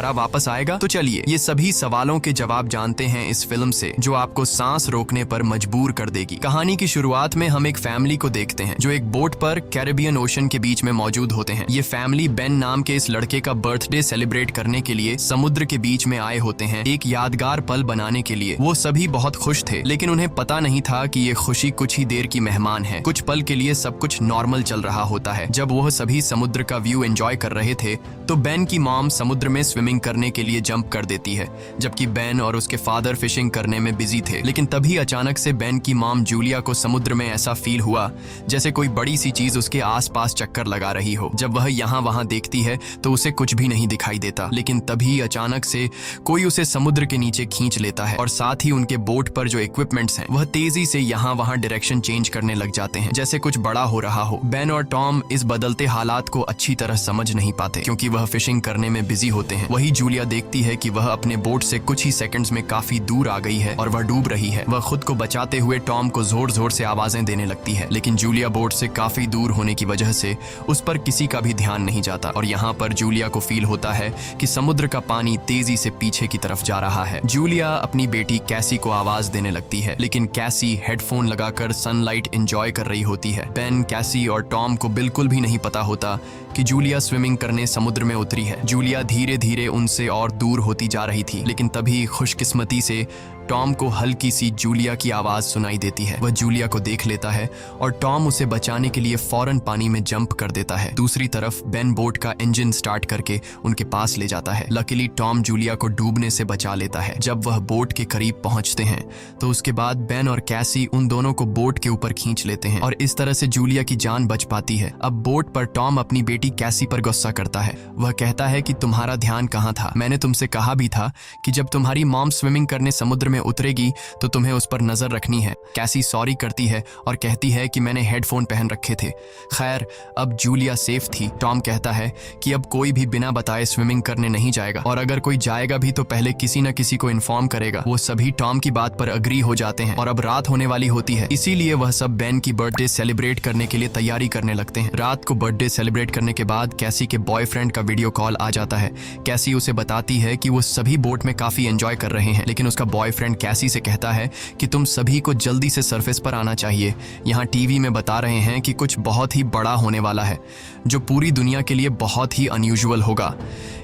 वापस आएगा? तो चलिए ये सभी सवालों के जवाब जानते हैं इस फिल्म से, जो आपको सांस रोकने पर मजबूर कर देगी। कहानी की शुरुआत में हम एक फैमिली को देखते हैं जो एक बोट पर कैरेबियन ओशन के बीच में मौजूद होते हैं। ये फैमिली बेन नाम के इस लड़के का बर्थडे सेलिब्रेट करने के लिए समुद्र के बीच में आए होते हैं, एक यादगार पल बनाने के लिए। वो सभी बहुत खुश थे, लेकिन उन्हें पता नहीं था कि ये खुशी कुछ ही देर की मेहमान है। कुछ पल के लिए सब कुछ नॉर्मल चल रहा होता है। जब वह सभी समुद्र का व्यू एंजॉय कर रहे थे तो बेन की मॉम समुद्र में स्विमिंग करने के लिए जंप कर देती है, जबकि बेन और उसके फादर फिशिंग करने में बिजी थे। लेकिन तभी अचानक से बेन की मॉम जूलिया को समुद्र में ऐसा फील हुआ जैसे कोई बड़ी सी चीज उसके आसपास चक्कर लगा रही हो। जब वह यहाँ वहां देखती है तो उसे कुछ भी नहीं दिखाई देता, लेकिन तभी अचानक से कोई उसे समुद्र के नीचे खींच लेता है और साथ ही उनके बोट पर जो इक्विपमेंट्स हैं वह तेजी से यहाँ वहां डायरेक्शन चेंज करने लग जाते हैं, जैसे कुछ बड़ा हो रहा हो। बेन और टॉम इस बदलते हालात को अच्छी तरह समझ नहीं पाते, क्योंकि वह फिशिंग करने में बिजी होते हैं। वही जूलिया देखती है कि वह अपने बोट से कुछ ही सेकंड्स में काफी दूर आ गई है और वह डूब रही है। वह खुद को बचाते हुए टॉम को जोर जोर से आवाजें देने लगती है, लेकिन जूलिया बोट से काफी दूर होने की वजह से उस पर किसी का भी ध्यान नहीं जाता। और यहाँ पर जूलिया को फील होता है कि समुद्र का पानी तेजी से पीछे की तरफ जा रहा है। जूलिया अपनी बेटी कैसी को आवाज देने लगती है, लेकिन कैसी हेडफोन लगाकर सनलाइट एंजॉय कर रही होती है। बेन, कैसी और टॉम को बिल्कुल भी नहीं पता होता कि जूलिया स्विमिंग करने समुद्र में उतरी है। जूलिया धीरे धीरे उनसे और दूर होती जा रही थी, लेकिन तभी खुशकिस्मती से टॉम को हल्की सी जूलिया की आवाज सुनाई देती है। वह जूलिया को देख लेता है और टॉम उसे बचाने के लिए फौरन पानी में जंप कर देता है। दूसरी तरफ बेन बोट का इंजन स्टार्ट करके उनके पास ले जाता है। लकीली टॉम जूलिया को डूबने से बचा लेता है। जब वह बोट के करीब पहुंचते हैं तो उसके बाद बेन और कैसी उन दोनों को बोट के ऊपर खींच लेते हैं और इस तरह से जूलिया की जान बच पाती है। अब बोट पर टॉम अपनी बेटी कैसी पर गुस्सा करता है। वह कहता है कि तुम्हारा ध्यान कहाँ था? मैंने तुमसे कहा भी था कि जब तुम्हारी मॉम स्विमिंग करने समुद्र में उतरेगी तो तुम्हें उस पर नजर रखनी है। कैसी सॉरी करती है और कहती है कि मैंने हेडफोन पहन रखे थे। खैर, अब जूलिया सेफ थी। टॉम कहता है कि अब कोई भी बिना बताए स्विमिंग करने नहीं जाएगा, और अगर कोई जाएगा भी तो पहले किसी न किसी को इन्फॉर्म करेगा। वो सभी टॉम की बात पर अग्री हो जाते हैं और अब रात होने वाली होती है, इसीलिए वह सब बेन की बर्थडे सेलिब्रेट करने के लिए तैयारी करने लगते हैं। रात को बर्थडे सेलिब्रेट करने के बाद कैसी के बॉयफ्रेंड का वीडियो कॉल आ जाता है। कैसी उसे बताती है कि वो सभी बोट में काफी एंजॉय कर रहे हैं, लेकिन उसका बॉयफ्रेंड कैसी से कहता है कि तुम सभी को जल्दी से सरफेस पर आना चाहिए। यहाँ टीवी में बता रहे हैं कि कुछ बहुत ही बड़ा होने वाला है, जो पूरी दुनिया के लिए बहुत ही अनयूजुअल होगा।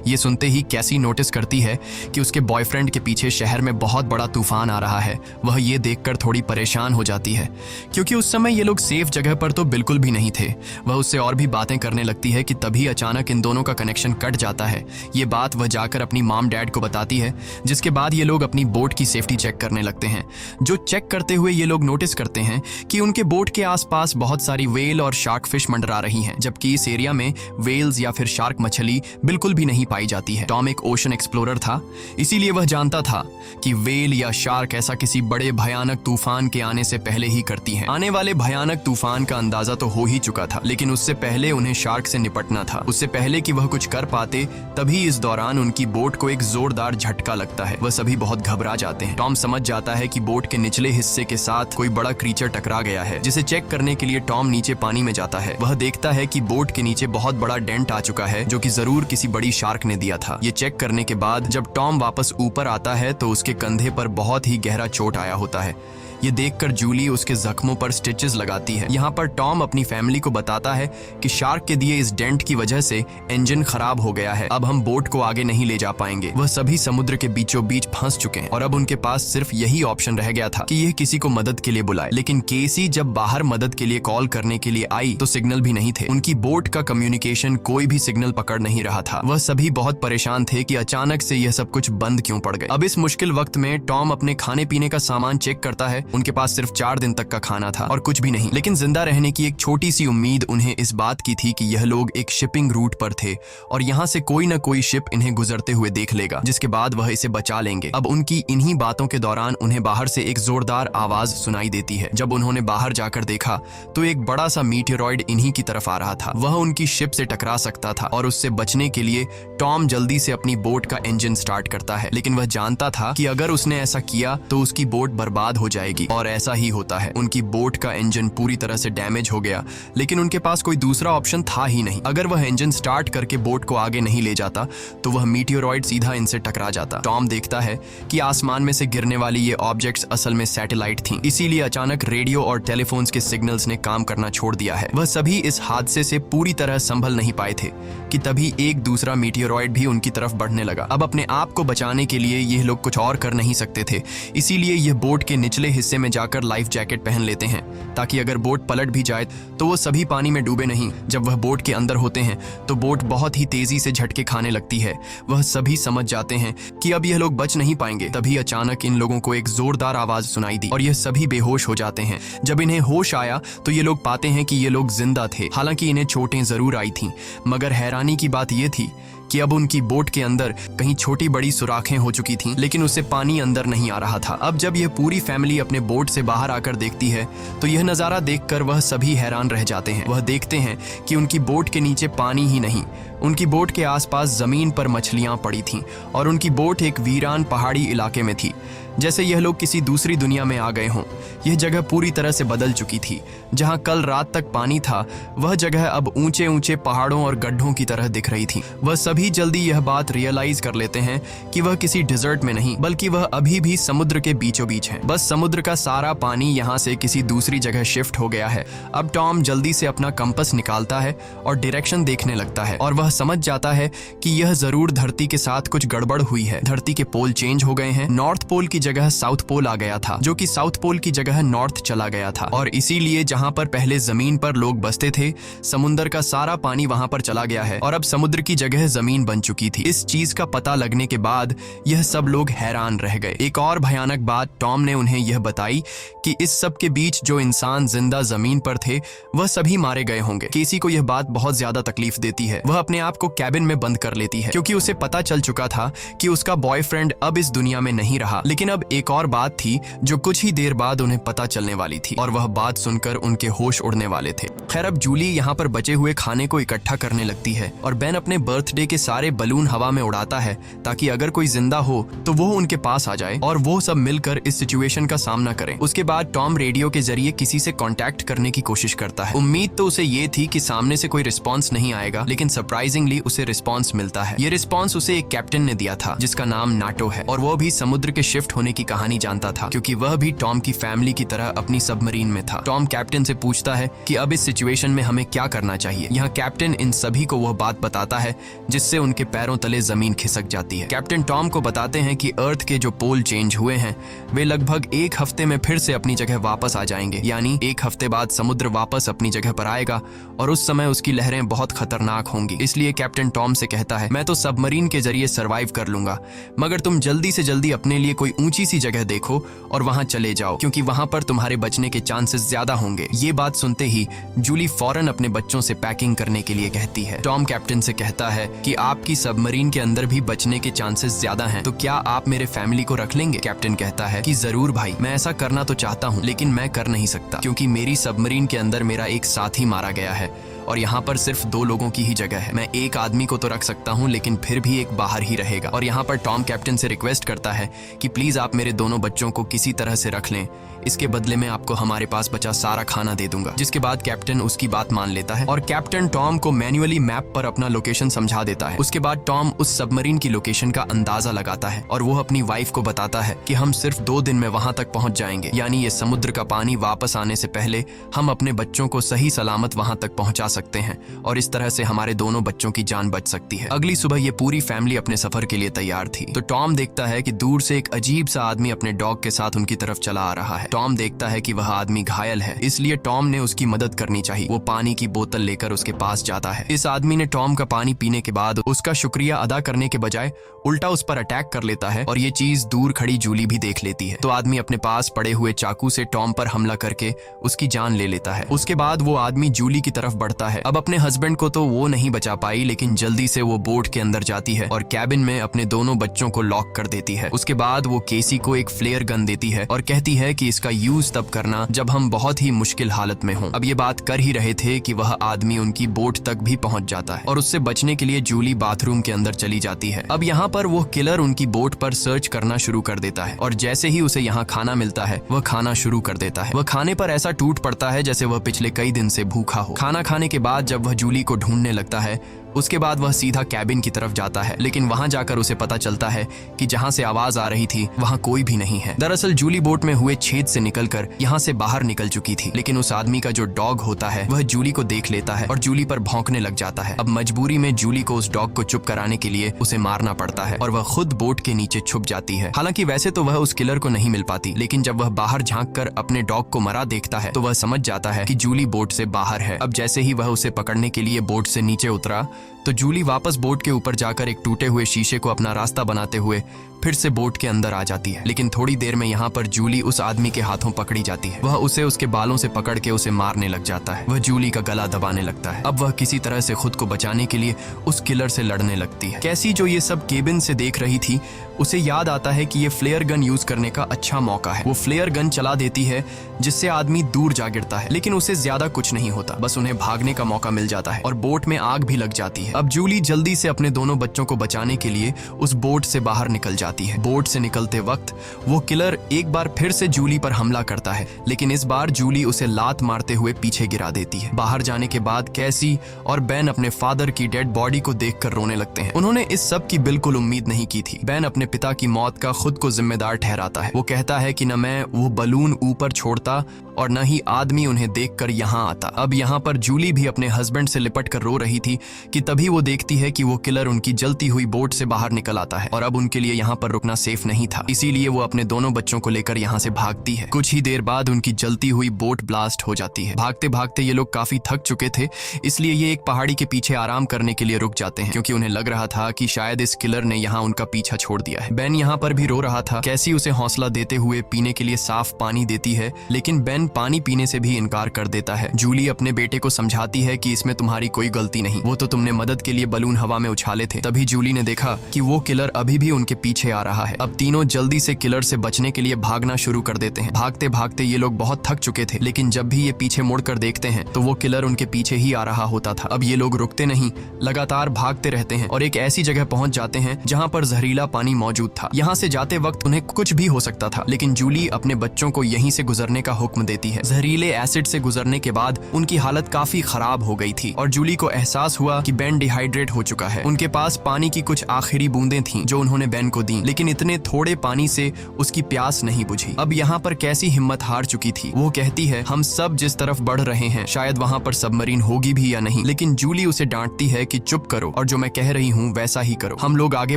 ये सुनते ही कैसी नोटिस करती है कि उसके बॉयफ्रेंड के पीछे शहर में बहुत बड़ा तूफान आ रहा है। वह ये देखकर थोड़ी परेशान हो जाती है, क्योंकि उस समय ये लोग सेफ जगह पर तो बिल्कुल भी नहीं थे। वह उससे और भी बातें करने लगती है कि तभी अचानक इन दोनों का कनेक्शन कट जाता है। ये बात वह जाकर अपनी मॉम डैड को बताती है, जिसके बाद ये लोग अपनी बोट की सेफ्टी चेक करने लगते हैं। जो चेक करते हुए ये लोग नोटिस करते हैं कि उनके बोट के आसपास बहुत सारी वेल और शार्क फिश मंडरा रही हैं, जबकि इस एरिया में वेल्स या फिर शार्क मछली बिल्कुल भी नहीं पाई जाती है। टॉम एक ओशन एक्सप्लोरर था, इसीलिए वह जानता था कि वेल या शार्क ऐसा किसी बड़े भयानक तूफान के आने से पहले ही करती हैं। आने वाले भयानक तूफान का अंदाजा तो हो ही चुका था, लेकिन उससे पहले उन्हें शार्क से निपटना था। उससे पहले कि वह कुछ कर पाते, तभी इस दौरान उनकी बोट को एक जोरदार झटका लगता है। वह सभी बहुत घबरा जाते हैं। टॉम समझ जाता है कि बोट के निचले हिस्से के साथ कोई बड़ा क्रीचर टकरा गया है, जिसे चेक करने के लिए टॉम नीचे पानी में जाता है। वह देखता है कि बोट के नीचे बहुत बड़ा डेंट आ चुका है, जो कि जरूर किसी बड़ी शार्क ने दिया था। ये चेक करने के बाद जब टॉम वापस ऊपर आता है तो उसके कंधे पर बहुत ही गहरा चोट आया होता है। ये देखकर जूली उसके जख्मों पर स्टिचेस लगाती है। यहाँ पर टॉम अपनी फैमिली को बताता है कि शार्क के दिए इस डेंट की वजह से इंजन खराब हो गया है, अब हम बोट को आगे नहीं ले जा पाएंगे। वह सभी समुद्र के बीचों बीच फंस चुके हैं और अब उनके पास सिर्फ यही ऑप्शन रह गया था कि यह किसी को मदद के लिए बुलाए। लेकिन केसी जब बाहर मदद के लिए कॉल करने के लिए आई तो सिग्नल भी नहीं थे। उनकी बोट का कम्युनिकेशन कोई भी सिग्नल पकड़ नहीं रहा था। वह सभी बहुत परेशान थे कि अचानक से यह सब कुछ बंद क्यों पड़ गए। अब इस मुश्किल वक्त में टॉम अपने खाने पीने का सामान चेक करता है। उनके पास सिर्फ 4 दिन तक का खाना था और कुछ भी नहीं, लेकिन जिंदा रहने की एक छोटी सी उम्मीद उन्हें इस बात की थी कि यह लोग एक शिपिंग रूट पर थे और यहाँ से कोई न कोई शिप इन्हें गुजरते हुए देख लेगा, जिसके बाद वह इसे बचा लेंगे। अब उनकी इन्हीं बातों के दौरान उन्हें बाहर से एक जोरदार आवाज सुनाई देती है। जब उन्होंने बाहर जाकर देखा तो एक बड़ा सा मीटेरॉइड इन्हीं की तरफ आ रहा था। वह उनकी शिप से टकरा सकता था और उससे बचने के लिए टॉम जल्दी से अपनी बोट का इंजन स्टार्ट करता है, लेकिन वह जानता था कि अगर उसने ऐसा किया तो उसकी बोट बर्बाद हो जाएगी। बनेगी। और ऐसा ही होता है। उनकी बोट का इंजन पूरी तरह से डैमेज हो गया, लेकिन उनके पास कोई दूसरा ऑप्शन था ही नहीं। अगर वह इंजन स्टार्ट करके बोट को आगे नहीं ले जाता तो वह मीटियोरॉइड सीधा इनसे टकरा जाता। टॉम देखता है कि आसमान में से गिरने वाली ये ऑब्जेक्ट्स असल में सैटेलाइट थीं। इसीलिए अचानक रेडियो और टेलीफोन्स के सिग्नल्स ने काम करना छोड़ दिया है। वह सभी इस हादसे से पूरी तरह संभल नहीं पाए थे कि तभी एक दूसरा मीटियोरॉइड भी उनकी तरफ बढ़ने लगा। अब अपने आप को बचाने के लिए ये लोग कुछ और कर नहीं सकते थे, इसीलिए ये बोट के निचले हिस्से में जाकर लाइफ जैकेट पहन लेते हैं ताकि अगर बोट पलट भी जाए तो वो सभी पानी में डूबे नहीं। जब वह बोट के अंदर होते हैं तो बोट बहुत ही तेजी से झटके खाने लगती है। वह सभी समझ जाते हैं कि अब यह लोग बच नहीं पाएंगे। तभी अचानक इन लोगों को एक जोरदार आवाज सुनाई दी और यह सभी बेहोश हो जाते हैं। जब इन्हें होश आया तो ये लोग पाते हैं कि ये लोग जिंदा थे। हालांकि इन्हें चोटें जरूर आई थीं, मगर हैरानी की बात यह थी कि अब उनकी बोट के अंदर कहीं छोटी बड़ी सुराखें हो चुकी थीं, लेकिन उससे पानी अंदर नहीं आ रहा था। अब जब यह पूरी फैमिली अपने बोट से बाहर आकर देखती है तो यह नज़ारा देखकर वह सभी हैरान रह जाते हैं। वह देखते हैं कि उनकी बोट के नीचे पानी ही नहीं, उनकी बोट के आसपास जमीन पर मछलियां पड़ी थीं और उनकी बोट एक वीरान पहाड़ी इलाके में थी, जैसे यह लोग किसी दूसरी दुनिया में आ गए हों। यह जगह पूरी तरह से बदल चुकी थी। जहां कल रात तक पानी था, वह जगह अब ऊंचे ऊंचे पहाड़ों और गड्ढों की तरह दिख रही थी। वह सभी जल्दी यह बात रियलाइज कर लेते हैं कि वह किसी डिजर्ट में नहीं, बल्कि वह अभी भी समुद्र के बीचों बीच है। बस समुद्र का सारा पानी यहाँ से किसी दूसरी जगह शिफ्ट हो गया है। अब टॉम जल्दी से अपना कंपास निकालता है और डायरेक्शन देखने लगता है और वह समझ जाता है कि यह जरूर धरती के साथ कुछ गड़बड़ हुई है। धरती के पोल चेंज हो गए हैं। नॉर्थ पोल की जगह साउथ पोल आ गया था, जो कि साउथ पोल की जगह नॉर्थ चला गया था। और इसीलिए जहां पर पहले जमीन पर लोग बसते थे, समुद्र का सारा पानी वहां पर चला गया है और अब समुद्र की जगह जमीन बन चुकी थी। इस चीज का पता लगने के बाद यह सब लोग हैरान रह गए। एक और भयानक बात टॉम ने उन्हें यह बताई कि इस सब के बीच जो इंसान जिंदा जमीन पर थे वह सभी मारे गए होंगे। केसी को यह बात बहुत ज्यादा तकलीफ देती है। वह अपने आप को कैबिन में बंद कर लेती है क्योंकि उसे पता चल चुका था कि उसका बॉयफ्रेंड अब इस दुनिया में नहीं रहा। लेकिन अब एक और बात थी जो कुछ ही देर बाद उन्हें पता चलने वाली थी और वह बात सुनकर उनके होश उड़ने वाले थे। खैर, अब जूली यहाँ पर बचे हुए खाने को इकट्ठा करने लगती है और बेन अपने बर्थडे के सारे बलून हवा में उड़ाता है ताकि अगर कोई जिंदा हो तो वो उनके पास आ जाए और वो सब मिलकर इस सिचुएशन का सामना करें। उसके बाद टॉम रेडियो के जरिए किसी से कांटेक्ट करने की कोशिश करता है। उम्मीद तो उसे ये थी कि सामने से कोई रिस्पॉन्स नहीं आएगा, लेकिन सरप्राइजिंगली उसे रिस्पॉन्स मिलता है। ये रिस्पॉन्स उसे एक कैप्टन ने दिया था जिसका नाम नाटो है और वो भी समुद्र के शिफ्ट होने की कहानी जानता था क्योंकि वह भी टॉम की फैमिली की तरह अपनी सबमरीन में था। टॉम कैप्टन से पूछता है कि अब इस सिचुएशन में हमें क्या करना चाहिए। यहाँ कैप्टन इन सभी को वह बात बताता है जिससे उनके पैरों तले जमीन खिसक जाती है। कैप्टन टॉम को बताते हैं कि अर्थ के जो पोल चेंज हुए हैं वे लगभग एक हफ्ते में फिर से अपनी जगह वापस आ जाएंगे, यानी एक हफ्ते बाद समुद्र वापस अपनी जगह पर आएगा और उस समय उसकी लहरें बहुत खतरनाक होंगी। इसलिए कैप्टन टॉम से कहता है, मैं तो सबमरीन के जरिए सर्वाइव कर लूंगा, मगर तुम जल्दी से जल्दी अपने लिए कोई ऊंची सी जगह देखो और वहां चले जाओ क्योंकि वहां पर तुम्हारे बचने के चांसेस ज्यादा होंगे। ये बात सुनते ही जूली फौरन अपने बच्चों से पैकिंग करने के लिए कहती है। टॉम कैप्टन से कहता है कि आपकी सबमरीन के अंदर भी बचने के चांसेस ज्यादा हैं, तो क्या आप मेरे फैमिली को रख लेंगे? कैप्टन कहता है कि जरूर भाई, मैं ऐसा करना तो चाहता हूँ लेकिन मैं कर नहीं सकता क्योंकि मेरी सबमरीन के अंदर मेरा एक साथी मारा गया है और यहाँ पर सिर्फ 2 लोगों की ही जगह है। मैं एक आदमी को तो रख सकता हूँ लेकिन फिर भी एक बाहर ही रहेगा। और यहाँ पर टॉम कैप्टन से रिक्वेस्ट करता है कि प्लीज आप मेरे दोनों बच्चों को किसी तरह से रख लें, इसके बदले में आपको हमारे पास बचा सारा खाना दे दूंगा। जिसके बाद कैप्टन उसकी बात मान लेता है और कैप्टन टॉम को मैन्युअली मैप पर अपना लोकेशन समझा देता है। उसके बाद टॉम उस सबमरीन की लोकेशन का अंदाजा लगाता है और वो अपनी वाइफ को बताता है कि हम सिर्फ 2 दिन में वहां तक पहुंच जाएंगे, यानी ये समुद्र का पानी वापस आने से पहले हम अपने बच्चों को सही सलामत वहां तक पहुंचा सकते हैं और इस तरह से हमारे दोनों बच्चों की जान बच सकती है। अगली सुबह ये पूरी फैमिली अपने सफर के लिए तैयार थी तो टॉम देखता है कि दूर से एक अजीब सा आदमी अपने डॉग के साथ उनकी तरफ चला आ रहा है। टॉम देखता है कि वह आदमी घायल है, इसलिए टॉम ने उसकी मदद करनी चाहिए। वो पानी की बोतल लेकर उसके पास जाता है। इस आदमी ने टॉम का पानी पीने के बाद उसका शुक्रिया अदा करने के बजाय उल्टा उस पर अटैक कर लेता है और ये चीज दूर खड़ी जूली भी देख लेती है। तो आदमी अपने पास पड़े हुए चाकू से टॉम पर हमला करके उसकी जान ले लेता है। उसके बाद वो आदमी जूली की तरफ बढ़ता जाता है। अब अपने हस्बैंड को तो वो नहीं बचा पाई, लेकिन जल्दी से वो बोट के अंदर जाती है और कैबिन में अपने दोनों बच्चों को लॉक कर देती है। उसके बाद वो केसी को एक फ्लेयर गन देती है और कहती है कि इसका यूज तब करना जब हम बहुत ही मुश्किल हालत में हों। अब ये बात कर ही रहे थे कि वह आदमी उनकी बोट तक भी पहुंच जाता है और उससे बचने के लिए जूली बाथरूम के अंदर चली जाती है। अब यहाँ पर वो किलर उनकी बोट पर सर्च करना शुरू कर देता है और जैसे ही उसे यहाँ खाना मिलता है वह खाना शुरू कर देता है। वह खाने पर ऐसा टूट पड़ता है जैसे वह पिछले कई दिन से भूखा हो। खाना खाने के बाद जब वह जूली को ढूंढने लगता है, उसके बाद वह सीधा कैबिन की तरफ जाता है, लेकिन वहां जाकर उसे पता चलता है कि जहां से आवाज आ रही थी वहां कोई भी नहीं है। दरअसल जूली बोट में हुए छेद से निकलकर यहां से बाहर निकल चुकी थी, लेकिन उस आदमी का जो डॉग होता है वह जूली को देख लेता है और जूली पर भौंकने लग जाता है। अब मजबूरी में जूली को उस डॉग को चुप कराने के लिए उसे मारना पड़ता है और वह खुद बोट के नीचे छुप जाती है। हालांकि वैसे तो वह उस किलर को नहीं मिल पाती, लेकिन जब वह बाहर झांक कर अपने डॉग को मरा देखता है तो वह समझ जाता है कि जूली बोट से बाहर है। अब जैसे ही वह उसे पकड़ने के लिए बोट से नीचे उतरा तो जूली वापस बोट के ऊपर जाकर एक टूटे हुए शीशे को अपना रास्ता बनाते हुए फिर से बोट के अंदर आ जाती है। लेकिन थोड़ी देर में यहाँ पर जूली उस आदमी के हाथों पकड़ी जाती है। वह उसे उसके बालों से पकड़ के उसे मारने लग जाता है। वह जूली का गला दबाने लगता है। अब वह किसी तरह से खुद को बचाने के लिए उस किलर से लड़ने लगती है। कैसी जो ये सब केबिन से देख रही थी, उसे याद आता है कि ये फ्लेयर गन यूज करने का अच्छा मौका है। वो फ्लेयर गन चला देती है जिससे आदमी दूर जा गिरता है, लेकिन उसे ज्यादा कुछ नहीं होता, बस उन्हें भागने का मौका मिल जाता है और बोट में आग भी लग जाती है। अब जूली जल्दी से अपने दोनों बच्चों को बचाने के लिए उस बोट से बाहर निकल जाती है। बोट से निकलते वक्त वो किलर एक बार फिर से जूली पर हमला करता है, लेकिन इस बार जूली उसे लात मारते हुए पीछे गिरा देती है। बाहर जाने के बाद कैसी और बेन अपने फादर की डेड बॉडी को देखकर रोने लगते हैं। उन्होंने इस सब की बिल्कुल उम्मीद नहीं की थी। बेन अपने पिता की मौत का खुद को जिम्मेदार ठहराता है। वो कहता है कि न मैं वो बलून ऊपर छोड़ता और न ही आदमी उन्हें देखकर यहाँ आता। अब यहाँ पर जूली भी अपने हस्बैंड से लिपट कर रो रही थी कि तभी वो देखती है कि वो किलर उनकी जलती हुई बोट से बाहर निकल आता है और अब उनके लिए यहाँ पर रुकना सेफ नहीं था। इसीलिए वो अपने दोनों बच्चों को लेकर यहाँ से भागती है। कुछ ही देर बाद उनकी जलती हुई बोट ब्लास्ट हो जाती है। भागते भागते ये लोग काफी थक चुके थे, इसलिए ये एक पहाड़ी के पीछे आराम करने के लिए रुक जाते हैं, क्योंकि उन्हें लग रहा था कि शायद इस किलर ने यहाँ उनका पीछा छोड़ दिया है। बेन यहाँ पर भी रो रहा था। कैसी उसे हौसला देते हुए पीने के लिए साफ पानी देती है, लेकिन बेन पानी पीने से भी इनकार कर देता है। जूली अपने बेटे को समझाती है कि इसमें तुम्हारी कोई गलती नहीं, वो तो तुमने मदद के लिए बलून हवा में उछाले थे। तभी जूली ने देखा कि वो किलर अभी भी उनके पीछे आ रहा है। अब तीनों जल्दी से किलर से बचने के लिए भागना शुरू कर देते हैं। भागते भागते ये लोग बहुत थक चुके थे, लेकिन जब भी ये पीछे मुड़कर देखते हैं तो वो किलर उनके पीछे ही आ रहा होता था। अब ये लोग रुकते नहीं, लगातार भागते रहते हैं और एक ऐसी जगह पहुंच जाते हैं जहां पर जहरीला पानी मौजूद था। यहाँ से जाते वक्त उन्हें कुछ भी हो सकता था, लेकिन जूली अपने बच्चों को यहीं से गुजरने का हुक्म देती है। जहरीले एसिड से गुजरने के बाद उनकी हालत काफी खराब हो गई थी और जूली को एहसास हुआ कि बेन डिहाइड्रेट हो चुका है। उनके पास पानी की कुछ आखिरी बूंदें थीं जो उन्होंने बेन को दी, लेकिन इतने थोड़े पानी से उसकी प्यास नहीं बुझी। अब यहाँ पर कैसी हिम्मत हार चुकी थी। वो कहती है, हम सब जिस तरफ बढ़ रहे हैं शायद वहाँ पर सबमरीन होगी भी या नहीं, लेकिन जूली उसे डांटती है कि चुप करो और जो मैं कह रही हूँ वैसा ही करो। हम लोग आगे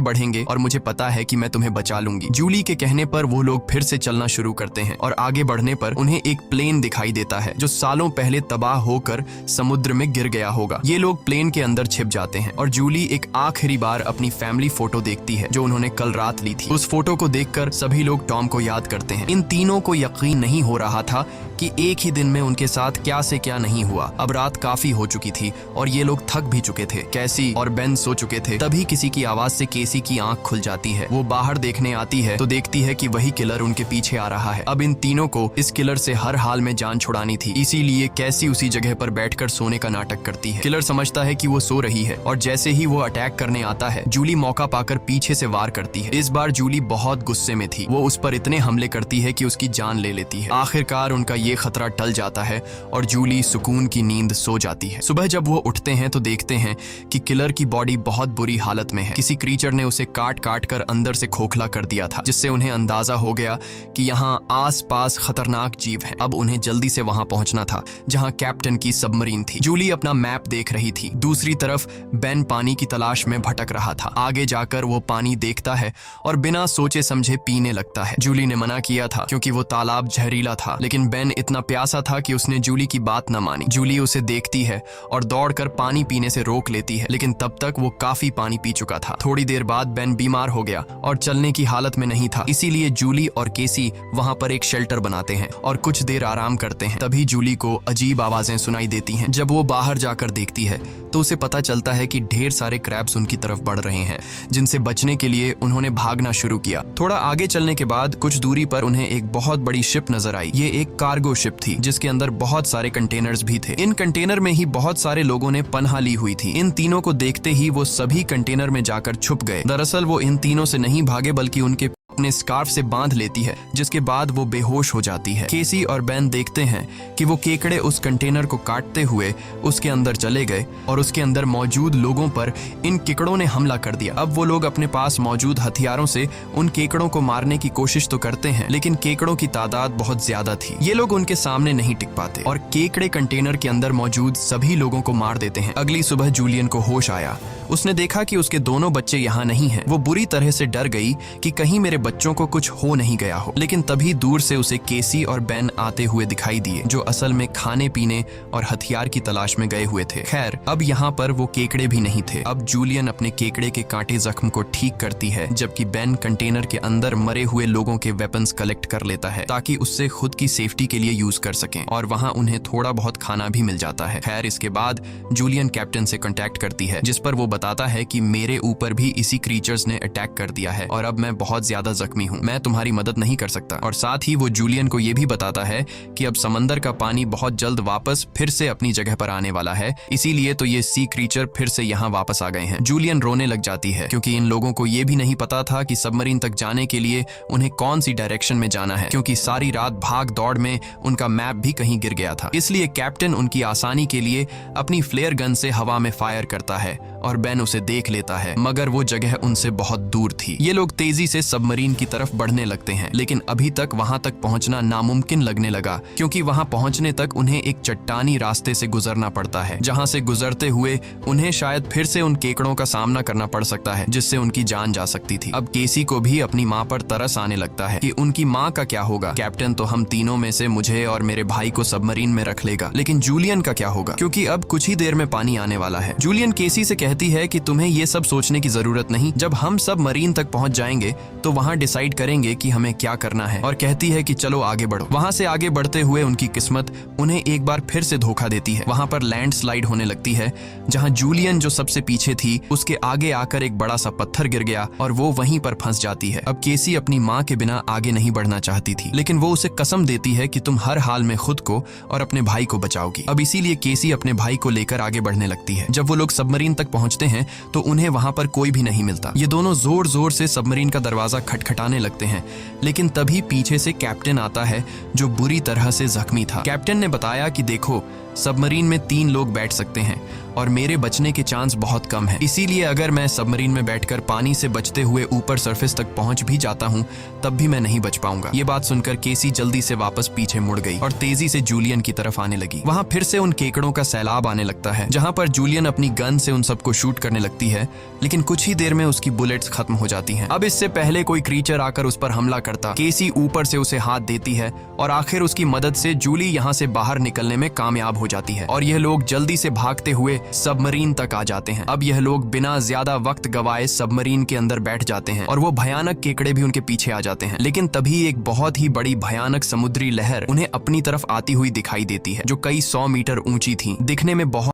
बढ़ेंगे और मुझे पता है कि मैं तुम्हें बचा लूंगी। जूली के कहने पर वो लोग फिर से चलना शुरू करते हैं और आगे बढ़ने पर उन्हें एक प्लेन दिखाई देता है जो सालों पहले तबाह होकर समुद्र में गिर गया होगा। ये लोग प्लेन के अंदर छिप जाते हैं और जूली एक आखिरी बार अपनी फैमिली फोटो देखती है जो उन्होंने कल रात ली थी। उस फोटो को देखकर सभी लोग टॉम को याद करते हैं। इन तीनों को यकीन नहीं हो रहा था कि एक ही दिन में उनके साथ क्या से क्या नहीं हुआ। अब रात काफी हो चुकी थी और ये लोग थक भी चुके थे। कैसी और बेन सो चुके थे। तभी किसी की आवाज से केसी की आंख खुल जाती है। वो बाहर देखने आती है तो देखती है कि वही किलर उनके पीछे आ रहा है। अब इन तीनों को इस किलर से हर हाल में जान छुड़ानी थी, इसीलिए कैसी उसी जगह पर बैठकर सोने का नाटक करती है। किलर समझता है कि वो सो रही है और जैसे ही वो अटैक करने आता है जूली मौका पाकर पीछे से वार करती है। इस बार जूली बहुत गुस्से में थी। वो उस पर इतने हमले करती है कि उसकी जान ले लेती है। आखिरकार उनका ये खतरा टल जाता है और जूली सुकून की नींद सो जाती है। सुबह जब वो उठते हैं तो देखते हैं कि किलर की बॉडी बहुत बुरी हालत में है। किसी क्रीचर ने उसे काट काट कर अंदर से खोखला कर दिया था, जिससे उन्हें अंदाजा हो गया कि यहाँ आस-पास खतरनाक जीव हैं। अब उन्हें जल्दी से वहां पहुंचना था जहां कैप्टन की सबमरीन थी। जूली अपना मैप देख रही थी। दूसरी तरफ बेन पानी की तलाश में भटक रहा था। आगे जाकर वो पानी देखता है और बिना सोचे समझे पीने लगता है। जूली ने मना किया था क्योंकि वो तालाब जहरीला था, लेकिन बेन इतना प्यासा था कि उसने जूली की बात न मानी। जूली उसे देखती है और दौड़कर पानी पीने से रोक लेती है, लेकिन तब तक वो काफी पानी पी चुका था। थोड़ी देर बाद बेन बीमार हो गया और चलने की हालत में नहीं था, इसीलिए जूली और केसी वहां पर एक शेल्टर बनाते हैं और कुछ देर आराम करते हैं। तभी जूली को अजीब आवाजें सुनाई देती हैं। जब वो बाहर जाकर देखती है तो उसे पता चलता है कि ढेर सारे क्रैब्स उनकी तरफ बढ़ रहे हैं, जिनसे बचने के लिए उन्होंने भागना शुरू किया। थोड़ा आगे चलने के बाद कुछ दूरी पर उन्हें एक बहुत बड़ी शिप नजर आई। ये एक कार्गो शिप थी जिसके अंदर बहुत सारे कंटेनर्स भी थे। इन कंटेनर में ही बहुत सारे लोगों ने पनाह ली हुई थी। इन तीनों को देखते ही वो सभी कंटेनर में जाकर छुप गए। दरअसल वो इन तीनों से नहीं भागे बल्कि उनके अपने स्कार्फ से बांध लेती है, जिसके बाद वो बेहोश हो जाती है। केसी और बेन देखते हैं कि वो केकड़े उस कंटेनर को काटते हुए उसके अंदर चले गए और उसके अंदर मौजूद लोगों पर इन केकड़ों ने हमला कर दिया। अब वो लोग अपने पास मौजूद हथियारों से उन केकड़ों को मारने की कोशिश तो करते हैं, लेकिन केकड़ों की तादाद बहुत ज्यादा थी। ये लोग उनके सामने नहीं टिक पाते और केकड़े कंटेनर के अंदर मौजूद सभी लोगों को मार देते हैं। अगली सुबह जूलियन को होश आया। उसने देखा कि उसके दोनों बच्चे यहाँ नहीं हैं। वो बुरी तरह से डर गई कि कहीं मेरे बच्चों को कुछ हो नहीं गया हो, लेकिन तभी दूर से उसे केसी और बेन आते हुए दिखाई दिए, जो असल में खाने पीने और हथियार की तलाश में गए हुए थे। खैर, अब यहाँ पर वो केकड़े भी नहीं थे। अब जूलियन अपने केकड़े के कांटे जख्म को ठीक करती है, जबकि बेन कंटेनर के अंदर मरे हुए लोगों के वेपन्स कलेक्ट कर लेता है ताकि उससे खुद की सेफ्टी के लिए यूज कर सकें, और वहाँ उन्हें थोड़ा बहुत खाना भी मिल जाता है। खैर, इसके बाद जूलियन कैप्टन से कॉन्टेक्ट करती है, जिस पर वो बताता है कि मेरे ऊपर भी इसी क्रीचर्स ने अटैक कर दिया है और अब मैं बहुत ज्यादा जख्मी हूँ, मैं तुम्हारी मदद नहीं कर सकता। और साथ ही वो जूलियन को ये भी बताता है कि अब समंदर का पानी बहुत जल्द वापस फिर से अपनी जगह पर आने वाला है, इसीलिए तो ये सी क्रीचर फिर से यहाँ वापस आ गए हैं। जूलियन रोने लग जाती है क्योंकि इन लोगों को ये भी नहीं पता था कि सबमरीन तक जाने के लिए उन्हें कौन सी डायरेक्शन में जाना है, क्योंकि सारी रात भाग दौड़ में उनका मैप भी कहीं गिर गया था। इसलिए कैप्टन उनकी आसानी के लिए अपनी फ्लेयर गन से हवा में फायर करता है और बेन उसे देख लेता है, मगर वो जगह उनसे बहुत दूर थी। ये लोग तेजी से सबमरीन की तरफ बढ़ने लगते हैं, लेकिन अभी तक वहां तक पहुंचना नामुमकिन लगने लगा, क्योंकि वहां पहुंचने तक उन्हें एक चट्टानी रास्ते से गुजरना पड़ता है, जहां से गुजरते हुए उन्हें शायद फिर से उन केकड़ों का सामना करना पड़ सकता है, जिससे उनकी जान जा सकती थी। अब केसी को भी अपनी माँ पर तरस आने लगता है कि उनकी माँ का क्या होगा। कैप्टन तो हम तीनों में से मुझे और मेरे भाई को सबमरीन में रख लेगा, लेकिन जूलियन का क्या होगा, क्योंकि अब कुछ ही देर में पानी आने वाला है। जूलियन केसी से कहती है कि तुम्हें ये सब सोचने की जरूरत नहीं, जब हम सब मरीन तक पहुंच जाएंगे तो वहां डिसाइड करेंगे कि हमें क्या करना है, और कहती है कि चलो आगे बढ़ो। वहां से आगे बढ़ते हुए उनकी किस्मत उन्हें एक बार फिर से धोखा देती है। वहां पर लैंडस्लाइड होने लगती है, जहां जूलियन जो सबसे पीछे थी उसके आगे आकर एक बड़ा सा पत्थर गिर गया और वो वहीं पर फंस जाती है। अब केसी अपनी माँ के बिना आगे नहीं बढ़ना चाहती थी, लेकिन वो उसे कसम देती है कि तुम हर हाल में खुद को और अपने भाई को बचाओगी। अब इसीलिए केसी अपने भाई को लेकर आगे बढ़ने लगती है। जब वो लोग सबमरीन तक पहुंचते हैं तो उन्हें वहां पर कोई भी नहीं मिलता। ये दोनों जोर जोर से सबमरीन का दरवाजा खटखटाने लगते हैं, लेकिन तभी पीछे से कैप्टन आता है, जो बुरी तरह से जख्मी था। कैप्टन ने बताया कि देखो, सबमरीन में 3 लोग बैठ सकते हैं और मेरे बचने के चांस बहुत कम है, इसीलिए अगर मैं सबमरीन में बैठकर पानी से बचते हुए ऊपर सरफेस तक पहुंच भी जाता हूं तब भी मैं नहीं बच पाऊंगा। ये बात सुनकर केसी जल्दी से वापस पीछे मुड़ गई और तेजी से जूलियन की तरफ आने लगी। वहां फिर से उन केकड़ों का सैलाब आने लगता है, जहां पर जूलियन अपनी गन से उन सबको शूट करने लगती है, लेकिन कुछ ही देर में उसकी बुलेट्स खत्म हो जाती हैं। अब इससे पहले कोई क्रीचर आकर उस पर हमला करता, केसी ऊपर से उसे हाथ देती है और आखिर उसकी मदद से जूली यहाँ से बाहर निकलने में कामयाब हो जाती है और यह लोग जल्दी से भागते हुए सबमरीन तक आ जाते हैं। अब यह लोग बिना ज्यादा वक्त गवाए सबमरीन के अंदर बैठ जाते हैं और वो भयानक केकड़े भी उनके पीछे आ जाते हैं, लेकिन तभी एक बहुत ही बड़ी भयानक समुद्री लहर उन्हें अपनी तरफ आती हुई दिखाई देती है, जो कई 100 मीटर ऊंची थी, दिखने में बहुत